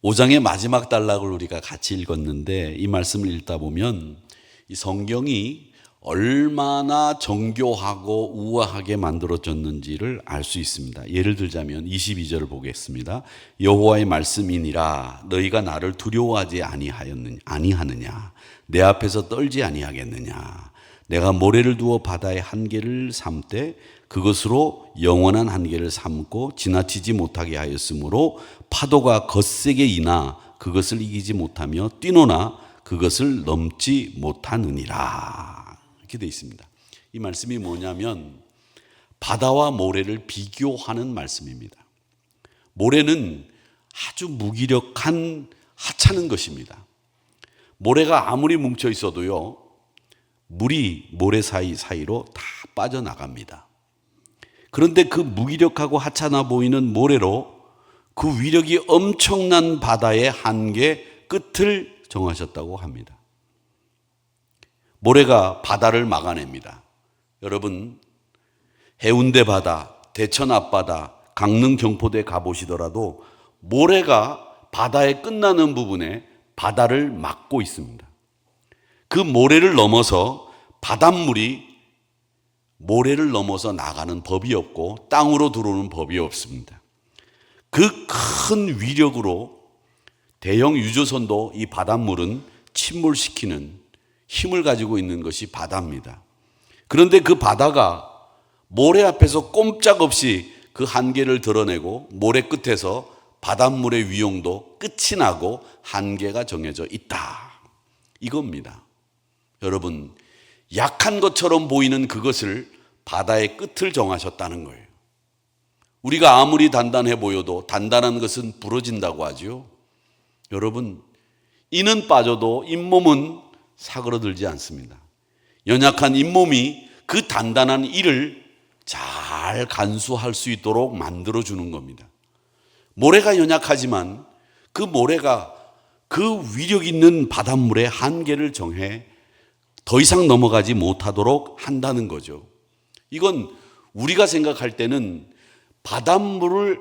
5장의 마지막 단락을 우리가 같이 읽었는데 이 말씀을 읽다 보면 이 성경이 얼마나 정교하고 우아하게 만들어졌는지를 알 수 있습니다. 예를 들자면 22절을 보겠습니다. 여호와의 말씀이니라 너희가 나를 두려워하지 아니하느냐 내 앞에서 떨지 아니하겠느냐 내가 모래를 두어 바다의 한계를 삼되 그것으로 영원한 한계를 삼고 지나치지 못하게 하였으므로 파도가 거세게 이나 그것을 이기지 못하며 뛰노나 그것을 넘지 못하느니라. 이렇게 되어 있습니다. 이 말씀이 뭐냐면 바다와 모래를 비교하는 말씀입니다. 모래는 아주 무기력한 하찮은 것입니다. 모래가 아무리 뭉쳐 있어도요, 물이 모래 사이로 다 빠져나갑니다. 그런데 그 무기력하고 하찮아 보이는 모래로 그 위력이 엄청난 바다의 한계 끝을 정하셨다고 합니다. 모래가 바다를 막아냅니다. 여러분, 해운대 바다, 대천 앞바다, 강릉 경포대 가보시더라도 모래가 바다의 끝나는 부분에 바다를 막고 있습니다. 그 모래를 넘어서 바닷물이 모래를 넘어서 나가는 법이 없고 땅으로 들어오는 법이 없습니다. 그 큰 위력으로 대형 유조선도 이 바닷물은 침몰시키는 힘을 가지고 있는 것이 바다입니다. 그런데 그 바다가 모래 앞에서 꼼짝없이 그 한계를 드러내고 모래 끝에서 바닷물의 위용도 끝이 나고 한계가 정해져 있다. 이겁니다. 여러분, 약한 것처럼 보이는 그것을 바다의 끝을 정하셨다는 거예요. 우리가 아무리 단단해 보여도 단단한 것은 부러진다고 하죠. 여러분, 이는 빠져도 잇몸은 사그러들지 않습니다. 연약한 잇몸이 그 단단한 이를 잘 간수할 수 있도록 만들어주는 겁니다. 모래가 연약하지만 그 모래가 그 위력 있는 바닷물의 한계를 정해 더 이상 넘어가지 못하도록 한다는 거죠. 이건 우리가 생각할 때는 바닷물을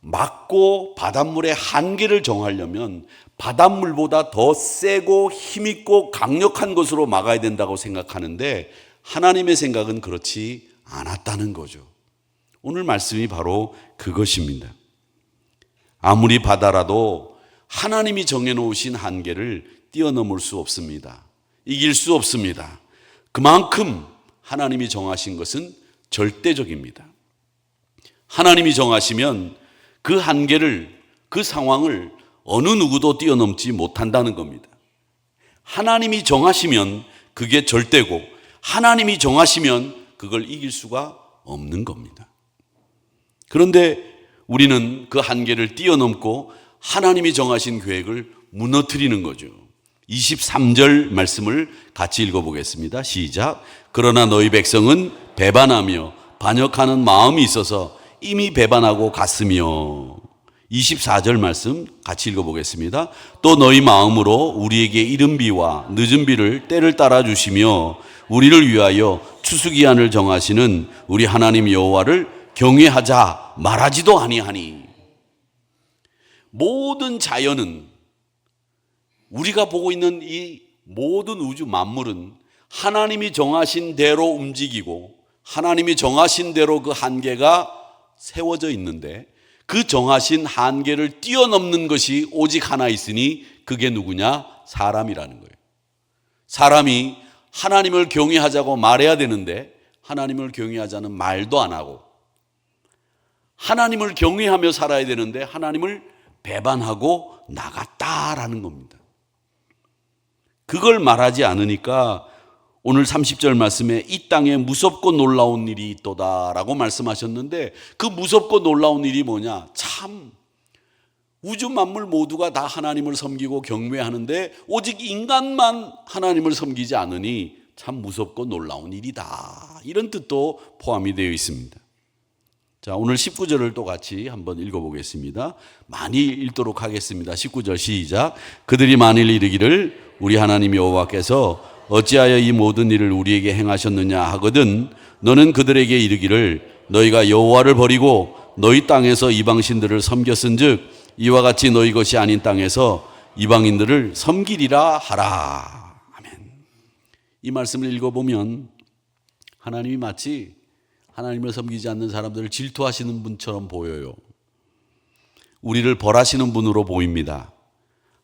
막고 바닷물의 한계를 정하려면 바닷물보다 더 세고 힘있고 강력한 것으로 막아야 된다고 생각하는데 하나님의 생각은 그렇지 않았다는 거죠. 오늘 말씀이 바로 그것입니다. 아무리 바다라도 하나님이 정해놓으신 한계를 뛰어넘을 수 없습니다. 이길 수 없습니다. 그만큼 하나님이 정하신 것은 절대적입니다. 하나님이 정하시면 그 한계를, 그 상황을 어느 누구도 뛰어넘지 못한다는 겁니다. 하나님이 정하시면 그게 절대고 하나님이 정하시면 그걸 이길 수가 없는 겁니다. 그런데 우리는 그 한계를 뛰어넘고 하나님이 정하신 계획을 무너뜨리는 거죠. 23절 말씀을 같이 읽어보겠습니다. 시작. 그러나 너희 백성은 배반하며 반역하는 마음이 있어서 이미 배반하고 갔으며 24절 말씀 같이 읽어보겠습니다. 또 너희 마음으로 우리에게 이른 비와 늦은 비를 때를 따라 주시며 우리를 위하여 추수기한을 정하시는 우리 하나님 여호와를 경외하자 말하지도 아니하니. 모든 자연은, 우리가 보고 있는 이 모든 우주 만물은 하나님이 정하신 대로 움직이고 하나님이 정하신 대로 그 한계가 세워져 있는데 그 정하신 한계를 뛰어넘는 것이 오직 하나 있으니 그게 누구냐? 사람이라는 거예요. 사람이 하나님을 경외하자고 말해야 되는데 하나님을 경외하자는 말도 안 하고 하나님을 경외하며 살아야 되는데 하나님을 배반하고 나갔다라는 겁니다. 그걸 말하지 않으니까 오늘 30절 말씀에 이 땅에 무섭고 놀라운 일이 있도다라고 말씀하셨는데 그 무섭고 놀라운 일이 뭐냐? 참 우주 만물 모두가 다 하나님을 섬기고 경외하는데 오직 인간만 하나님을 섬기지 않으니 참 무섭고 놀라운 일이다. 이런 뜻도 포함이 되어 있습니다. 자, 오늘 19절을 또 같이 한번 읽어보겠습니다. 많이 읽도록 하겠습니다. 19절 시작. 그들이 만일 이르기를 우리 하나님 여호와께서 어찌하여 이 모든 일을 우리에게 행하셨느냐 하거든 너는 그들에게 이르기를 너희가 여호와를 버리고 너희 땅에서 이방신들을 섬겼은즉 이와 같이 너희 것이 아닌 땅에서 이방인들을 섬기리라 하라. 아멘. 이 말씀을 읽어보면 하나님이 마치 하나님을 섬기지 않는 사람들을 질투하시는 분처럼 보여요. 우리를 벌하시는 분으로 보입니다.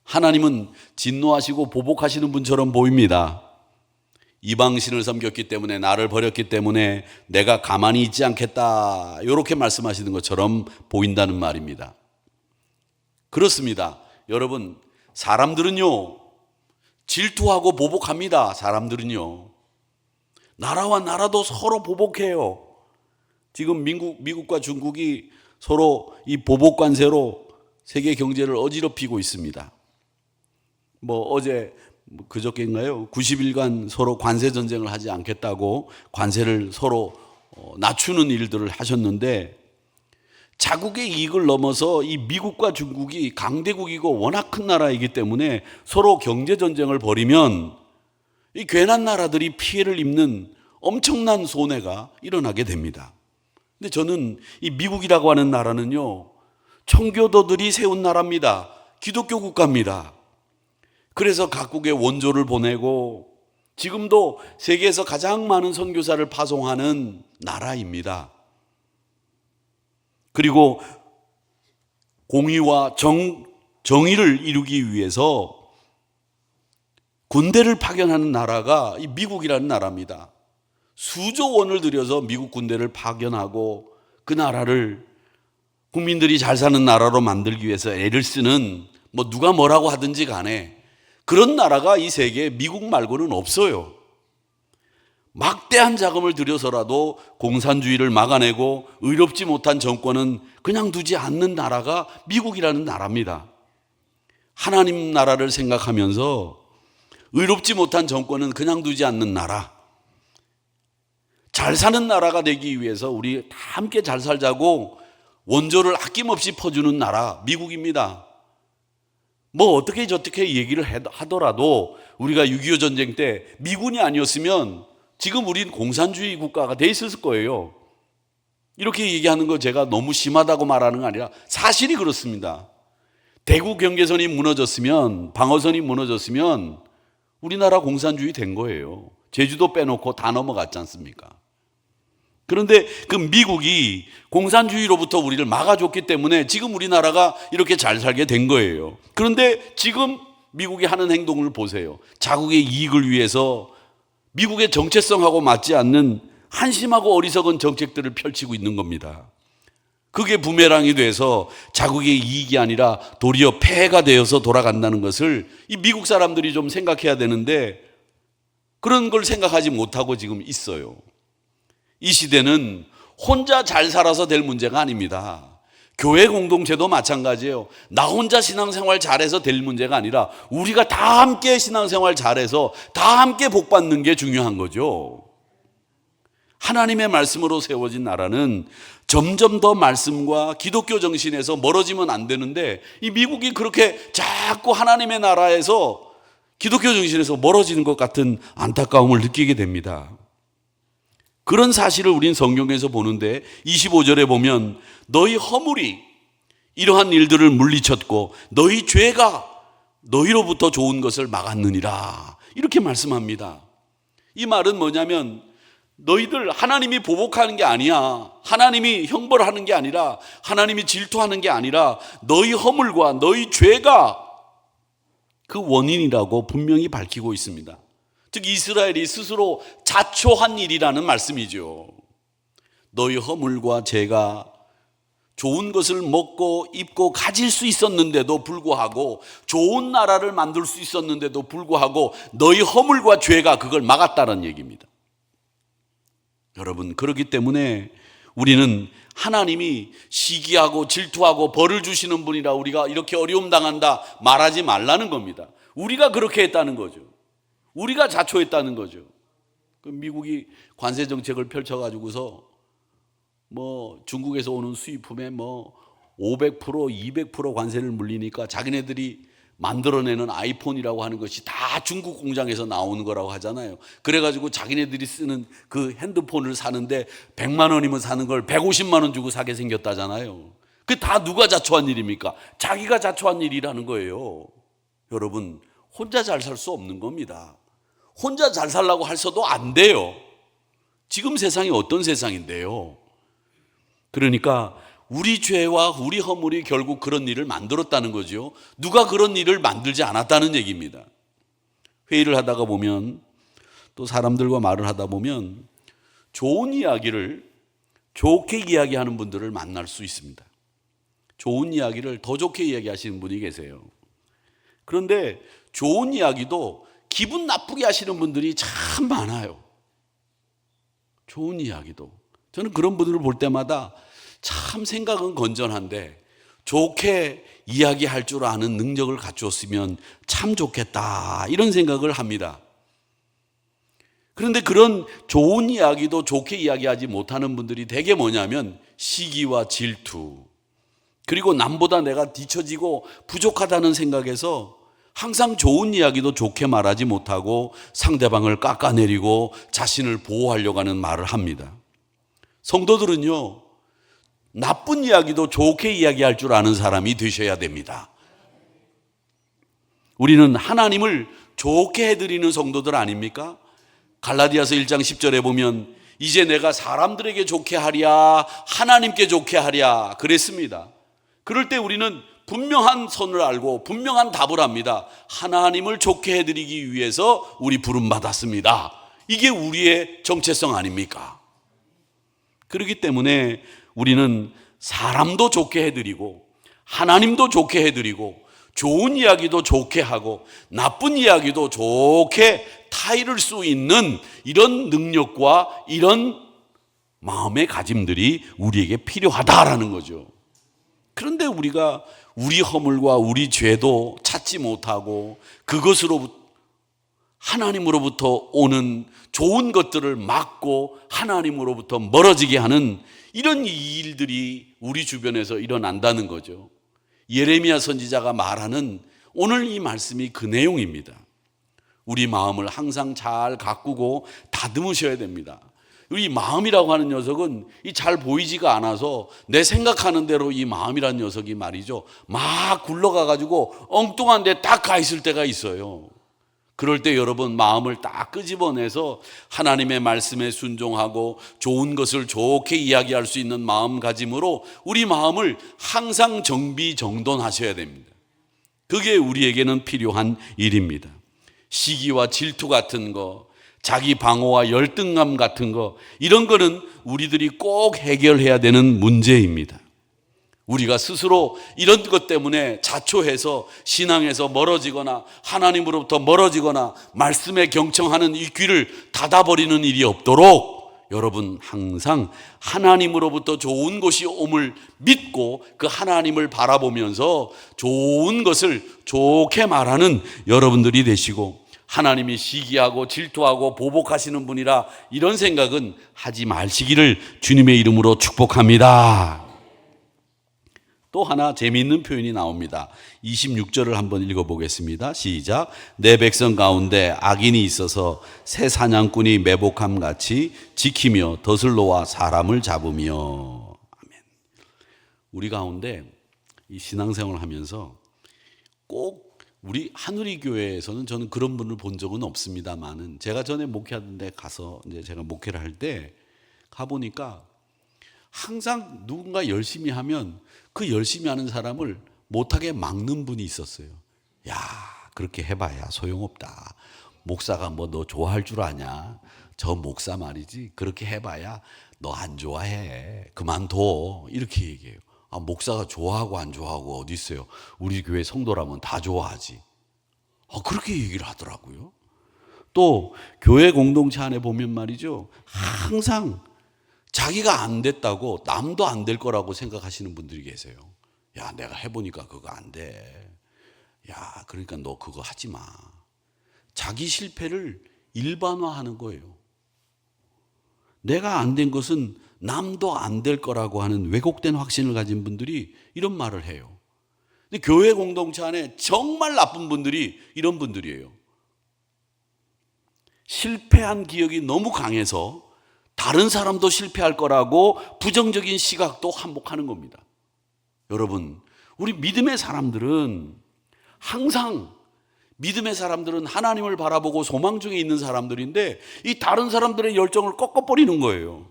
하나님은 진노하시고 보복하시는 분처럼 보입니다. 이방신을 섬겼기 때문에, 나를 버렸기 때문에 내가 가만히 있지 않겠다, 이렇게 말씀하시는 것처럼 보인다는 말입니다. 그렇습니다. 여러분, 사람들은요 질투하고 보복합니다. 사람들은요, 나라와 나라도 서로 보복해요. 지금 미국과 중국이 서로 이 보복 관세로 세계 경제를 어지럽히고 있습니다. 어제 그저께인가요? 90일간 서로 관세 전쟁을 하지 않겠다고 관세를 서로 낮추는 일들을 하셨는데, 자국의 이익을 넘어서 이 미국과 중국이 강대국이고 워낙 큰 나라이기 때문에 서로 경제 전쟁을 벌이면 이 괜한 나라들이 피해를 입는 엄청난 손해가 일어나게 됩니다. 근데 저는 이 미국이라고 하는 나라는요, 청교도들이 세운 나라입니다. 기독교 국가입니다. 그래서 각국에 원조를 보내고 지금도 세계에서 가장 많은 선교사를 파송하는 나라입니다. 그리고 공의와 정의를 이루기 위해서 군대를 파견하는 나라가 이 미국이라는 나라입니다. 수조 원을 들여서 미국 군대를 파견하고 그 나라를 국민들이 잘 사는 나라로 만들기 위해서 애를 쓰는, 누가 뭐라고 하든지 간에 그런 나라가 이 세계에 미국 말고는 없어요. 막대한 자금을 들여서라도 공산주의를 막아내고 의롭지 못한 정권은 그냥 두지 않는 나라가 미국이라는 나라입니다. 하나님 나라를 생각하면서 의롭지 못한 정권은 그냥 두지 않는 나라, 잘 사는 나라가 되기 위해서 우리 다 함께 잘 살자고 원조를 아낌없이 퍼주는 나라 미국입니다. 어떻게 저떻게 얘기를 하더라도 우리가 6.25 전쟁 때 미군이 아니었으면 지금 우린 공산주의 국가가 돼 있었을 거예요. 이렇게 얘기하는 거 제가 너무 심하다고 말하는 거 아니라 사실이 그렇습니다. 대구 경계선이 무너졌으면, 방어선이 무너졌으면 우리나라 공산주의 된 거예요. 제주도 빼놓고 다 넘어갔지 않습니까? 그런데 그 미국이 공산주의로부터 우리를 막아줬기 때문에 지금 우리나라가 이렇게 잘 살게 된 거예요. 그런데 지금 미국이 하는 행동을 보세요. 자국의 이익을 위해서 미국의 정체성하고 맞지 않는 한심하고 어리석은 정책들을 펼치고 있는 겁니다. 그게 부메랑이 돼서 자국의 이익이 아니라 도리어 폐해가 되어서 돌아간다는 것을 이 미국 사람들이 좀 생각해야 되는데, 그런 걸 생각하지 못하고 지금 있어요. 이 시대는 혼자 잘 살아서 될 문제가 아닙니다. 교회 공동체도 마찬가지예요. 나 혼자 신앙생활 잘해서 될 문제가 아니라 우리가 다 함께 신앙생활 잘해서 다 함께 복받는 게 중요한 거죠. 하나님의 말씀으로 세워진 나라는 점점 더 말씀과 기독교 정신에서 멀어지면 안 되는데, 이 미국이 그렇게 자꾸 하나님의 나라에서 기독교 정신에서 멀어지는 것 같은 안타까움을 느끼게 됩니다. 그런 사실을 우린 성경에서 보는데 25절에 보면 너희 허물이 이러한 일들을 물리쳤고 너희 죄가 너희로부터 좋은 것을 막았느니라, 이렇게 말씀합니다. 이 말은 뭐냐면, 너희들 하나님이 보복하는 게 아니야, 하나님이 형벌하는 게 아니라, 하나님이 질투하는 게 아니라 너희 허물과 너희 죄가 그 원인이라고 분명히 밝히고 있습니다. 즉 이스라엘이 스스로 자초한 일이라는 말씀이죠. 너희 허물과 죄가 좋은 것을 먹고 입고 가질 수 있었는데도 불구하고, 좋은 나라를 만들 수 있었는데도 불구하고 너희 허물과 죄가 그걸 막았다는 얘기입니다. 여러분, 그렇기 때문에 우리는 하나님이 시기하고 질투하고 벌을 주시는 분이라 우리가 이렇게 어려움 당한다 말하지 말라는 겁니다. 우리가 그렇게 했다는 거죠. 우리가 자초했다는 거죠. 미국이 관세 정책을 펼쳐가지고서 중국에서 오는 수입품에 500%, 200% 관세를 물리니까 자기네들이 만들어내는 아이폰이라고 하는 것이 다 중국 공장에서 나오는 거라고 하잖아요. 그래가지고 자기네들이 쓰는 그 핸드폰을 사는데 100만 원이면 사는 걸 150만 원 주고 사게 생겼다잖아요. 그 다 누가 자초한 일입니까? 자기가 자초한 일이라는 거예요. 여러분, 혼자 잘 살 수 없는 겁니다. 혼자 잘 살라고 해서도 안 돼요. 지금 세상이 어떤 세상인데요? 그러니까 우리 죄와 우리 허물이 결국 그런 일을 만들었다는 거죠. 누가 그런 일을 만들지 않았다는 얘기입니다. 회의를 하다가 보면, 또 사람들과 말을 하다 보면 좋은 이야기를 좋게 이야기하는 분들을 만날 수 있습니다. 좋은 이야기를 더 좋게 이야기하시는 분이 계세요. 그런데 좋은 이야기도 기분 나쁘게 하시는 분들이 참 많아요. 좋은 이야기도. 저는 그런 분들을 볼 때마다 참 생각은 건전한데 좋게 이야기할 줄 아는 능력을 갖추었으면 참 좋겠다, 이런 생각을 합니다. 그런데 그런 좋은 이야기도 좋게 이야기하지 못하는 분들이 대개 뭐냐면 시기와 질투, 그리고 남보다 내가 뒤처지고 부족하다는 생각에서 항상 좋은 이야기도 좋게 말하지 못하고 상대방을 깎아내리고 자신을 보호하려고 하는 말을 합니다. 성도들은요, 나쁜 이야기도 좋게 이야기할 줄 아는 사람이 되셔야 됩니다. 우리는 하나님을 좋게 해드리는 성도들 아닙니까? 갈라디아서 1장 10절에 보면 이제 내가 사람들에게 좋게 하랴 하나님께 좋게 하랴 그랬습니다. 그럴 때 우리는 분명한 선을 알고 분명한 답을 합니다. 하나님을 좋게 해드리기 위해서 우리 부름받았습니다. 이게 우리의 정체성 아닙니까? 그렇기 때문에 우리는 사람도 좋게 해드리고 하나님도 좋게 해드리고 좋은 이야기도 좋게 하고 나쁜 이야기도 좋게 타이를 수 있는 이런 능력과 이런 마음의 가짐들이 우리에게 필요하다라는 거죠. 그런데 우리가 우리 허물과 우리 죄도 찾지 못하고 그것으로 하나님으로부터 오는 좋은 것들을 막고 하나님으로부터 멀어지게 하는 이런 일들이 우리 주변에서 일어난다는 거죠. 예레미야 선지자가 말하는 오늘 이 말씀이 그 내용입니다. 우리 마음을 항상 잘 가꾸고 다듬으셔야 됩니다. 이 마음이라고 하는 녀석은 잘 보이지가 않아서 내 생각하는 대로 이 마음이라는 녀석이 말이죠, 막 굴러가가지고 엉뚱한 데 딱 가 있을 때가 있어요. 그럴 때 여러분 마음을 딱 끄집어내서 하나님의 말씀에 순종하고 좋은 것을 좋게 이야기할 수 있는 마음가짐으로 우리 마음을 항상 정비정돈하셔야 됩니다. 그게 우리에게는 필요한 일입니다. 시기와 질투 같은 거, 자기 방어와 열등감 같은 거, 이런 거는 우리들이 꼭 해결해야 되는 문제입니다. 우리가 스스로 이런 것 때문에 자초해서 신앙에서 멀어지거나 하나님으로부터 멀어지거나 말씀에 경청하는 이 귀를 닫아버리는 일이 없도록 여러분 항상 하나님으로부터 좋은 것이 옴을 믿고 그 하나님을 바라보면서 좋은 것을 좋게 말하는 여러분들이 되시고, 하나님이 시기하고 질투하고 보복하시는 분이라 이런 생각은 하지 마시기를 주님의 이름으로 축복합니다. 또 하나 재미있는 표현이 나옵니다. 26절을 한번 읽어보겠습니다. 시작. 내 백성 가운데 악인이 있어서 새 사냥꾼이 매복함같이 지키며 덫을 놓아 사람을 잡으며. 아멘. 우리 가운데 이 신앙생활을 하면서 꼭 우리 하누리 교회에서는 저는 그런 분을 본 적은 없습니다만은, 제가 전에 목회하던 데 가서 이제 제가 목회를 할 때 가보니까 항상 누군가 열심히 하면 그 열심히 하는 사람을 못하게 막는 분이 있었어요. 야, 그렇게 해봐야 소용없다. 목사가 뭐 너 좋아할 줄 아냐? 저 목사 말이지, 그렇게 해봐야 너 안 좋아해. 그만둬. 이렇게 얘기해요. 아, 목사가 좋아하고 안 좋아하고 어디 있어요? 우리 교회 성도라면 다 좋아하지. 그렇게 얘기를 하더라고요. 또 교회 공동체 안에 보면 말이죠, 항상 자기가 안 됐다고 남도 안 될 거라고 생각하시는 분들이 계세요. 야, 내가 해보니까 그거 안 돼. 야, 그러니까 너 그거 하지 마. 자기 실패를 일반화하는 거예요. 내가 안 된 것은 남도 안 될 거라고 하는 왜곡된 확신을 가진 분들이 이런 말을 해요. 근데 교회 공동체 안에 정말 나쁜 분들이 이런 분들이에요. 실패한 기억이 너무 강해서 다른 사람도 실패할 거라고 부정적인 시각도 한몫하는 겁니다. 여러분, 우리 믿음의 사람들은 항상 믿음의 사람들은 하나님을 바라보고 소망 중에 있는 사람들인데 이 다른 사람들의 열정을 꺾어버리는 거예요.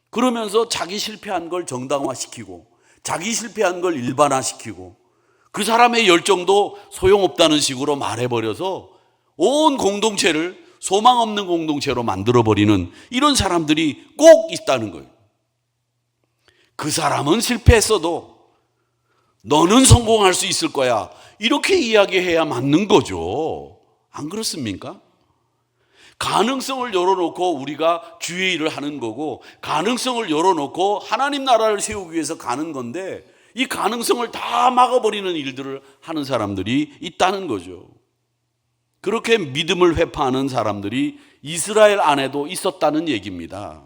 그러면서 자기 실패한 걸 정당화시키고 자기 실패한 걸 일반화시키고 그 사람의 열정도 소용없다는 식으로 말해버려서 온 공동체를 소망 없는 공동체로 만들어버리는 이런 사람들이 꼭 있다는 거예요. 그 사람은 실패했어도 너는 성공할 수 있을 거야. 이렇게 이야기해야 맞는 거죠. 안 그렇습니까? 가능성을 열어놓고 우리가 주의 일을 하는 거고 가능성을 열어놓고 하나님 나라를 세우기 위해서 가는 건데 이 가능성을 다 막아버리는 일들을 하는 사람들이 있다는 거죠. 그렇게 믿음을 회파하는 사람들이 이스라엘 안에도 있었다는 얘기입니다.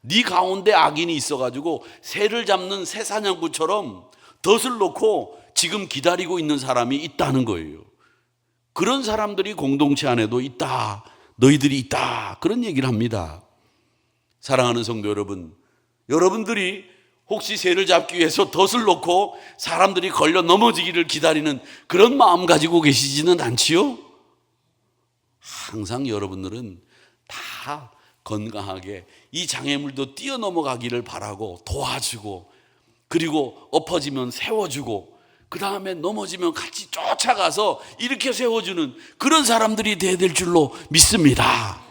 네 가운데 악인이 있어가지고 새를 잡는 새사냥부처럼 덫을 놓고 지금 기다리고 있는 사람이 있다는 거예요. 그런 사람들이 공동체 안에도 있다. 너희들이 있다. 그런 얘기를 합니다. 사랑하는 성도 여러분, 여러분들이 혹시 새를 잡기 위해서 덫을 놓고 사람들이 걸려 넘어지기를 기다리는 그런 마음 가지고 계시지는 않지요? 항상 여러분들은 다 건강하게 이 장애물도 뛰어넘어가기를 바라고 도와주고 그리고 엎어지면 세워주고 그 다음에 넘어지면 같이 쫓아가서 이렇게 세워주는 그런 사람들이 돼야 될 줄로 믿습니다.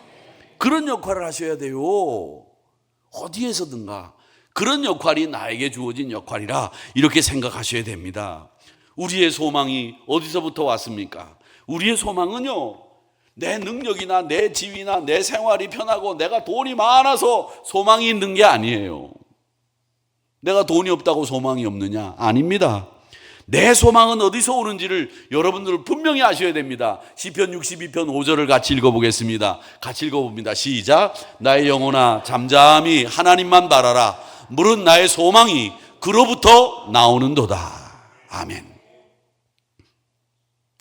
그런 역할을 하셔야 돼요. 어디에서든가 그런 역할이 나에게 주어진 역할이라 이렇게 생각하셔야 됩니다. 우리의 소망이 어디서부터 왔습니까? 우리의 소망은요, 내 능력이나 내 지위나 내 생활이 편하고 내가 돈이 많아서 소망이 있는 게 아니에요. 내가 돈이 없다고 소망이 없느냐? 아닙니다. 내 소망은 어디서 오는지를 여러분들은 분명히 아셔야 됩니다. 시편 62편 5절을 같이 읽어보겠습니다. 같이 읽어봅니다. 시작. 나의 영혼아 잠잠히 하나님만 바라라. 물은 나의 소망이 그로부터 나오는도다. 아멘.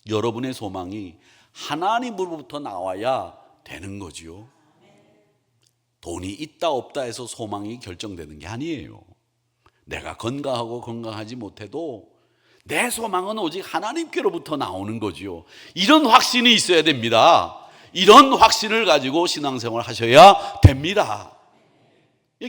여러분의 소망이 하나님으로부터 나와야 되는 거지요. 돈이 있다 없다 해서 소망이 결정되는 게 아니에요. 내가 건강하고 건강하지 못해도 내 소망은 오직 하나님께로부터 나오는 거지요. 이런 확신이 있어야 됩니다. 이런 확신을 가지고 신앙생활 하셔야 됩니다.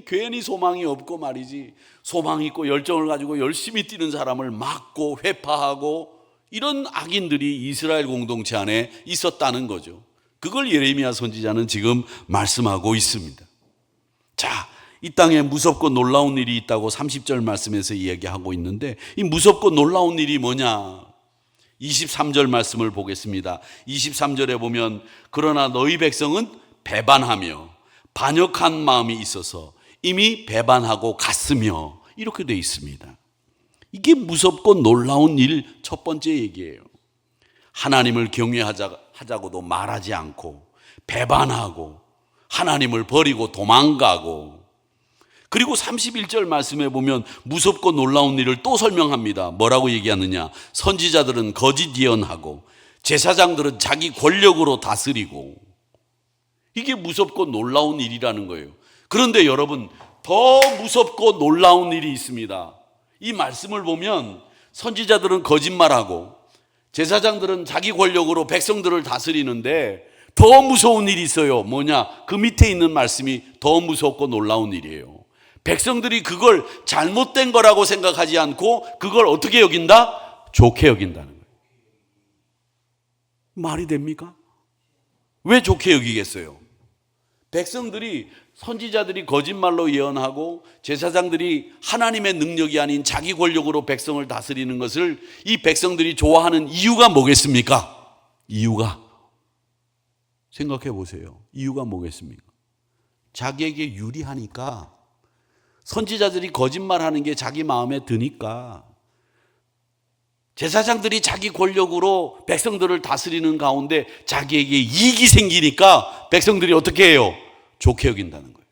괜히 소망이 없고 말이지, 소망이 있고 열정을 가지고 열심히 뛰는 사람을 막고 회파하고 이런 악인들이 이스라엘 공동체 안에 있었다는 거죠. 그걸 예레미야 선지자는 지금 말씀하고 있습니다. 자, 이 땅에 무섭고 놀라운 일이 있다고 30절 말씀에서 이야기하고 있는데 이 무섭고 놀라운 일이 뭐냐? 23절 말씀을 보겠습니다. 23절에 보면 그러나 너희 백성은 배반하며 반역한 마음이 있어서 이미 배반하고 갔으며 이렇게 되어 있습니다. 이게 무섭고 놀라운 일 첫 번째 얘기예요. 하나님을 경외하자고도 말하지 않고 배반하고 하나님을 버리고 도망가고, 그리고 31절 말씀에 보면 무섭고 놀라운 일을 또 설명합니다. 뭐라고 얘기하느냐? 선지자들은 거짓 예언하고 제사장들은 자기 권력으로 다스리고. 이게 무섭고 놀라운 일이라는 거예요. 그런데 여러분, 더 무섭고 놀라운 일이 있습니다. 이 말씀을 보면 선지자들은 거짓말하고 제사장들은 자기 권력으로 백성들을 다스리는데 더 무서운 일이 있어요. 뭐냐? 그 밑에 있는 말씀이 더 무섭고 놀라운 일이에요. 백성들이 그걸 잘못된 거라고 생각하지 않고 그걸 어떻게 여긴다? 좋게 여긴다는 거예요. 말이 됩니까? 왜 좋게 여기겠어요? 백성들이, 선지자들이 거짓말로 예언하고 제사장들이 하나님의 능력이 아닌 자기 권력으로 백성을 다스리는 것을 이 백성들이 좋아하는 이유가 뭐겠습니까? 이유가, 생각해 보세요. 이유가 뭐겠습니까? 자기에게 유리하니까. 선지자들이 거짓말하는 게 자기 마음에 드니까. 제사장들이 자기 권력으로 백성들을 다스리는 가운데 자기에게 이익이 생기니까 백성들이 어떻게 해요? 좋게 여긴다는 거예요.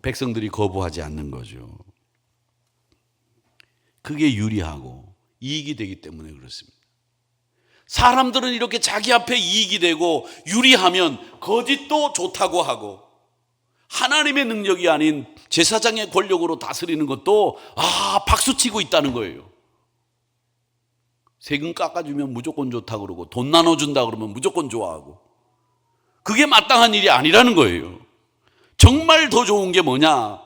백성들이 거부하지 않는 거죠. 그게 유리하고 이익이 되기 때문에 그렇습니다. 사람들은 이렇게 자기 앞에 이익이 되고 유리하면 거짓도 좋다고 하고 하나님의 능력이 아닌 제사장의 권력으로 다스리는 것도 박수치고 있다는 거예요. 세금 깎아주면 무조건 좋다 그러고 돈 나눠준다 그러면 무조건 좋아하고, 그게 마땅한 일이 아니라는 거예요. 정말 더 좋은 게 뭐냐?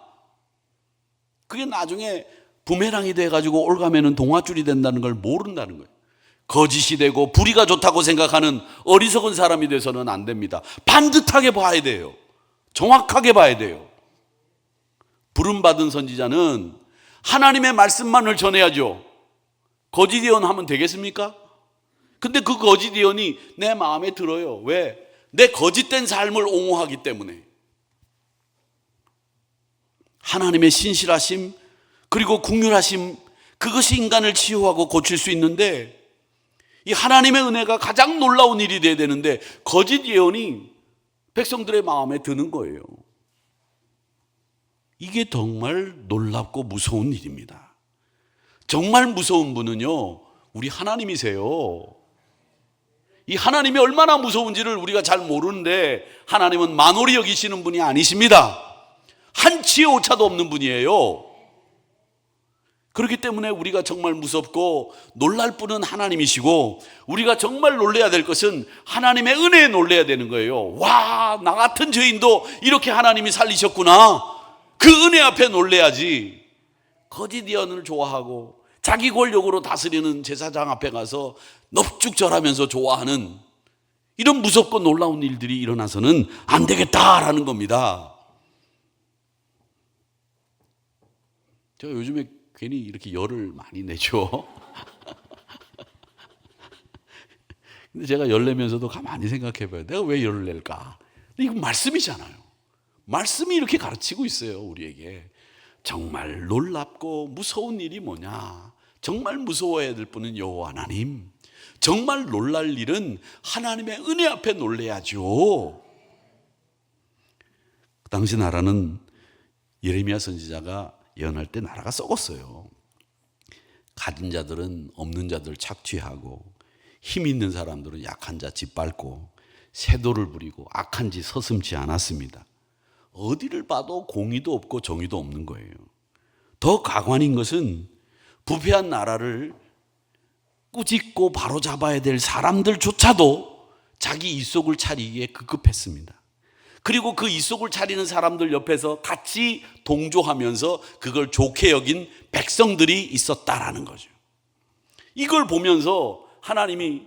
그게 나중에 부메랑이 돼가지고 올가매는 동화줄이 된다는 걸 모른다는 거예요. 거짓이 되고 불의가 좋다고 생각하는 어리석은 사람이 돼서는 안 됩니다. 반듯하게 봐야 돼요. 정확하게 봐야 돼요. 부름받은 선지자는 하나님의 말씀만을 전해야죠. 거짓 예언하면 되겠습니까? 근데 그 거짓 예언이 내 마음에 들어요. 왜? 내 거짓된 삶을 옹호하기 때문에. 하나님의 신실하심 그리고 긍휼하심, 그것이 인간을 치유하고 고칠 수 있는데, 이 하나님의 은혜가 가장 놀라운 일이 돼야 되는데 거짓 예언이 백성들의 마음에 드는 거예요. 이게 정말 놀랍고 무서운 일입니다. 정말 무서운 분은요, 우리 하나님이세요. 이 하나님이 얼마나 무서운지를 우리가 잘 모르는데, 하나님은 만홀히 여기시는 분이 아니십니다. 한치의 오차도 없는 분이에요. 그렇기 때문에 우리가 정말 무섭고 놀랄 분은 하나님이시고, 우리가 정말 놀라야 될 것은 하나님의 은혜에 놀라야 되는 거예요. 와, 나 같은 죄인도 이렇게 하나님이 살리셨구나. 그 은혜 앞에 놀라야지. 거짓 예언을 좋아하고 자기 권력으로 다스리는 제사장 앞에 가서 넙죽절하면서 좋아하는 이런 무섭고 놀라운 일들이 일어나서는 안 되겠다라는 겁니다. 제가 요즘에 괜히 이렇게 열을 많이 내죠. 근데 제가 열 내면서도 가만히 생각해 봐요. 내가 왜 열을 낼까? 근데 이건 말씀이잖아요. 말씀이 이렇게 가르치고 있어요, 우리에게. 정말 놀랍고 무서운 일이 뭐냐? 정말 무서워해야 될 분은 여호와 하나님. 정말 놀랄 일은 하나님의 은혜 앞에 놀라야죠. 그 당시 나라는 예레미야 선지자가 예언할 때 나라가 썩었어요. 가진 자들은 없는 자들 착취하고, 힘 있는 사람들은 약한 자 짓밟고, 세도를 부리고 악한 짓 서슴지 않았습니다. 어디를 봐도 공의도 없고 정의도 없는 거예요. 더 가관인 것은 부패한 나라를 꾸짖고 바로잡아야 될 사람들조차도 자기 이속을 차리기에 급급했습니다. 그리고 그 이속을 차리는 사람들 옆에서 같이 동조하면서 그걸 좋게 여긴 백성들이 있었다라는 거죠. 이걸 보면서 하나님이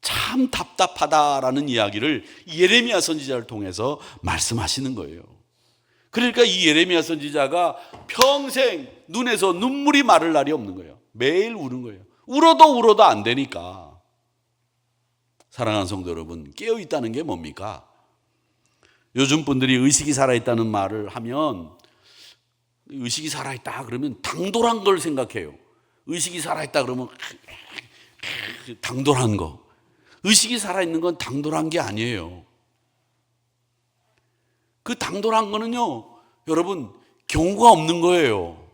참 답답하다라는 이야기를 예레미야 선지자를 통해서 말씀하시는 거예요. 그러니까 이 예레미야 선지자가 평생 눈에서 눈물이 마를 날이 없는 거예요. 매일 우는 거예요. 울어도 안 되니까. 사랑하는 성도 여러분, 깨어있다는 게 뭡니까? 요즘 분들이 의식이 살아있다는 말을 하면, 의식이 살아있다 그러면 당돌한 걸 생각해요. 의식이 살아있다 그러면 당돌한 거. 의식이 살아있는 건 당돌한 게 아니에요. 그 당돌한 거는요, 여러분, 경우가 없는 거예요.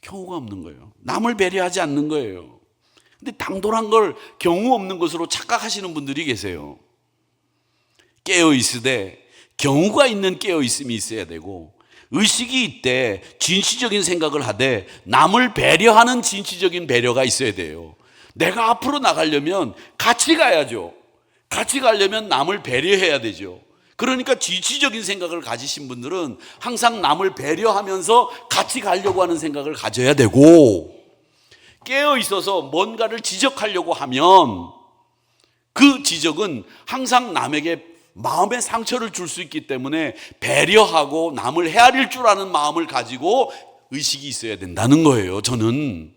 경우가 없는 거예요. 남을 배려하지 않는 거예요. 근데 당돌한 걸 경우 없는 것으로 착각하시는 분들이 계세요. 깨어있으되 경우가 있는 깨어있음이 있어야 되고, 의식이 있되 진취적인 생각을 하되 남을 배려하는 진취적인 배려가 있어야 돼요. 내가 앞으로 나가려면 같이 가야죠. 같이 가려면 남을 배려해야 되죠. 그러니까 진취적인 생각을 가지신 분들은 항상 남을 배려하면서 같이 가려고 하는 생각을 가져야 되고, 깨어 있어서 뭔가를 지적하려고 하면 그 지적은 항상 남에게 마음의 상처를 줄 수 있기 때문에 배려하고 남을 헤아릴 줄 아는 마음을 가지고 의식이 있어야 된다는 거예요, 저는.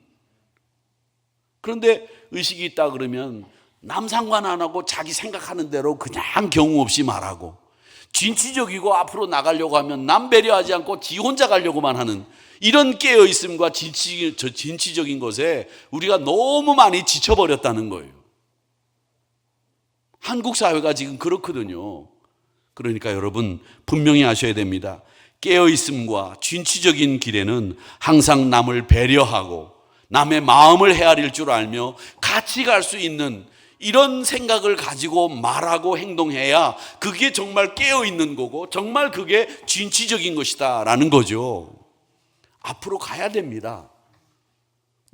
그런데 의식이 있다 그러면 남 상관 안 하고 자기 생각하는 대로 그냥 경우 없이 말하고, 진취적이고 앞으로 나가려고 하면 남 배려하지 않고 지 혼자 가려고만 하는 이런 깨어있음과 진취적인 것에 우리가 너무 많이 지쳐버렸다는 거예요. 한국 사회가 지금 그렇거든요. 그러니까 여러분 분명히 아셔야 됩니다. 깨어있음과 진취적인 길에는 항상 남을 배려하고 남의 마음을 헤아릴 줄 알며 같이 갈 수 있는 이런 생각을 가지고 말하고 행동해야 그게 정말 깨어있는 거고 정말 그게 진취적인 것이다 라는 거죠. 앞으로 가야 됩니다.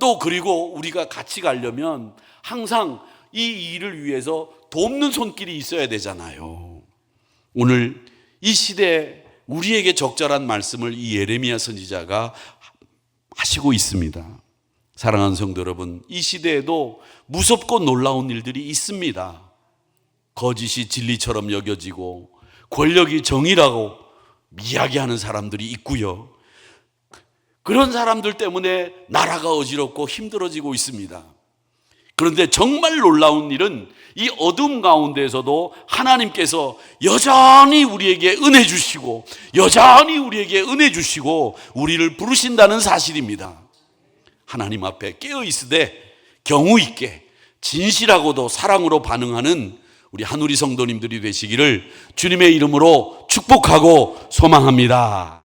또 그리고 우리가 같이 가려면 항상 이 일을 위해서 돕는 손길이 있어야 되잖아요. 오늘 이 시대에 우리에게 적절한 말씀을 이 예레미야 선지자가 하시고 있습니다. 사랑하는 성도 여러분, 이 시대에도 무섭고 놀라운 일들이 있습니다. 거짓이 진리처럼 여겨지고 권력이 정의라고 이야기하는 사람들이 있고요. 그런 사람들 때문에 나라가 어지럽고 힘들어지고 있습니다. 그런데 정말 놀라운 일은 이 어둠 가운데서도 하나님께서 여전히 우리에게 은혜 주시고 여전히 우리에게 은혜 주시고 우리를 부르신다는 사실입니다. 하나님 앞에 깨어 있으되 경우 있게 진실하고도 사랑으로 반응하는 우리 한우리 성도님들이 되시기를 주님의 이름으로 축복하고 소망합니다.